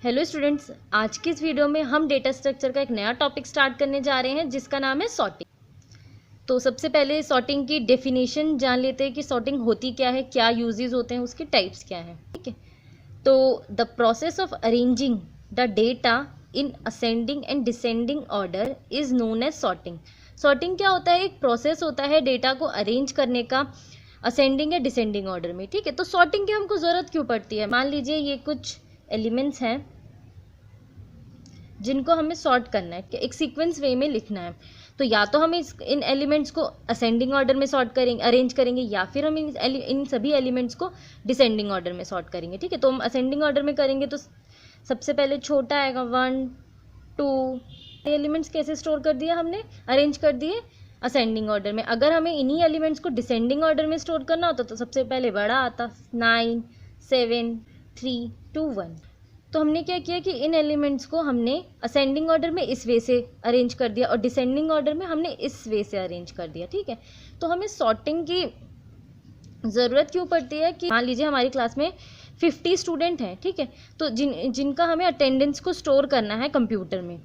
Hello students, आज की इस वीडियो में हम डेटा स्ट्रक्चर का एक नया टॉपिक स्टार्ट करने जा रहे हैं जिसका नाम है सॉर्टिंग। तो सबसे पहले सॉर्टिंग की डेफिनेशन जान लेते हैं कि सॉर्टिंग होती क्या है, क्या यूजेस होते हैं, उसके टाइप्स क्या हैं। ठीक है, तो the process of arranging the data in ascending and descending order is known as sorting. Sorting क्या होता है? एक प्रोसेस होता है डेटा को अरेंज करने का असेंडिंग या डिसेंडिंग ऑर्डर में। ठीक है, तो सॉर्टिंग की हमको ज़रूरत क्यों पड़ती है? मान लीजिए ये कुछ एलिमेंट्स हैं जिनको हमें सॉर्ट करना है, एक सीक्वेंस वे में लिखना है। तो या तो हम इन एलिमेंट्स को असेंडिंग ऑर्डर में सॉर्ट करेंगे, अरेंज करेंगे, या फिर हम इन सभी एलिमेंट्स को डिसेंडिंग ऑर्डर में सॉर्ट करेंगे। ठीक है, तो हम असेंडिंग ऑर्डर में करेंगे तो सबसे पहले छोटा आएगा 1 2। एलिमेंट्स कैसे स्टोर कर दिया हमने? अरेंज कर दिए असेंडिंग ऑर्डर में। अगर हमें इन्हीं एलिमेंट्स को डिसेंडिंग ऑर्डर में स्टोर करना होता तो सबसे पहले बड़ा आता 9 7 3 2 1। तो हमने क्या किया कि इन एलिमेंट्स को हमने असेंडिंग ऑर्डर में इस वे से अरेंज कर दिया और डिसेंडिंग ऑर्डर में हमने इस वे से अरेंज कर दिया। ठीक है, तो हमें सॉर्टिंग की ज़रूरत क्यों पड़ती है कि मान लीजिए हमारी क्लास में 50 स्टूडेंट हैं। ठीक है, तो जिनका हमें अटेंडेंस को स्टोर करना है कंप्यूटर में।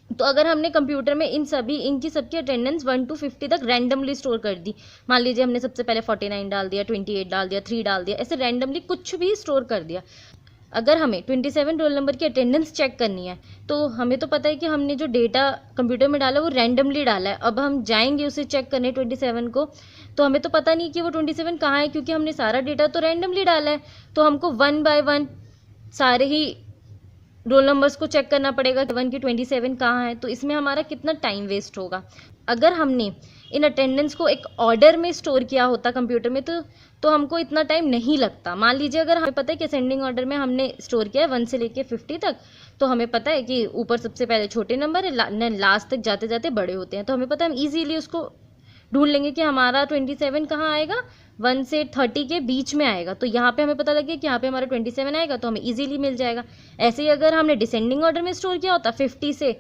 तो अगर हमने कंप्यूटर में इनकी सबकी अटेंडेंस 1 to 50 तक रैंडमली स्टोर कर दी, मान लीजिए हमने सबसे पहले 49 डाल दिया, 28 डाल दिया, 3 डाल दिया, ऐसे रैंडमली कुछ भी स्टोर कर दिया। अगर हमें 27 रोल नंबर की अटेंडेंस चेक करनी है तो हमें तो पता है कि हमने जो डेटा कंप्यूटर में डाला वो रैंडमली डाला है। अब हम जाएंगे उसे चेक करने 27 को, तो हमें तो पता नहीं कि वो 27 कहाँ है, क्योंकि हमने सारा डेटा तो रैंडमली डाला है। तो हमको 1 by 1 सारे ही रोल नंबर्स को चेक करना पड़ेगा कि 1 की 27 कहाँ है। तो इसमें हमारा कितना टाइम वेस्ट होगा। अगर हमने इन अटेंडेंस को एक ऑर्डर में स्टोर किया होता कंप्यूटर में तो हमको इतना टाइम नहीं लगता। मान लीजिए अगर हमें पता है कि असेंडिंग ऑर्डर में हमने स्टोर किया है 1 से लेके 50 तक, तो हमें पता है कि ऊपर सबसे पहले छोटे नंबर है, लास्ट तक जाते जाते बड़े होते हैं। तो हमें पता है हम ईजीली उसको ढूंढ लेंगे कि हमारा 27 कहाँ आएगा, 1 से 30 के बीच में आएगा। तो यहाँ पे हमें पता लगे कि यहाँ पे हमारा 27 आएगा, तो हमें इजीली मिल जाएगा। ऐसे ही अगर हमने डिसेंडिंग ऑर्डर में स्टोर किया होता 50 से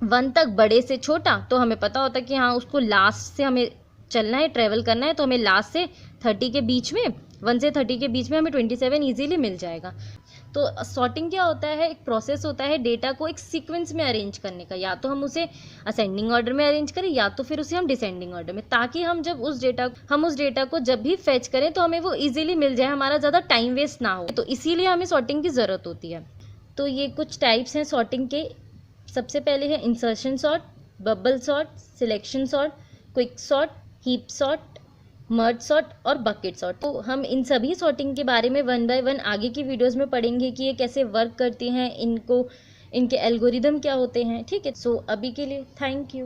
1 तक, बड़े से छोटा, तो हमें पता होता कि हाँ उसको लास्ट से हमें चलना है, ट्रेवल करना है, तो हमें लास्ट से 30 के बीच में, 1 से 30 के बीच में हमें 27 ईजीली मिल जाएगा। तो सॉर्टिंग क्या होता है? एक प्रोसेस होता है डेटा को एक सीक्वेंस में अरेंज करने का। या तो हम उसे असेंडिंग ऑर्डर में अरेंज करें या तो फिर उसे हम डिसेंडिंग ऑर्डर में, ताकि हम जब उस डेटा को जब भी फेच करें तो हमें वो ईजिली मिल जाए, हमारा ज़्यादा टाइम वेस्ट ना हो। तो इसीलिए हमें सॉर्टिंग की ज़रूरत होती है। तो ये कुछ टाइप्स हैं सॉर्टिंग के। सबसे पहले है insertion sort, bubble sort, selection sort, quick sort, heap sort, merge sort और बकेट सॉर्ट। तो हम इन सभी सॉर्टिंग के बारे में 1 by 1 आगे की वीडियोस में पढ़ेंगे कि ये कैसे वर्क करती हैं, इनके एल्गोरिदम क्या होते हैं। ठीक है, सो अभी के लिए थैंक यू।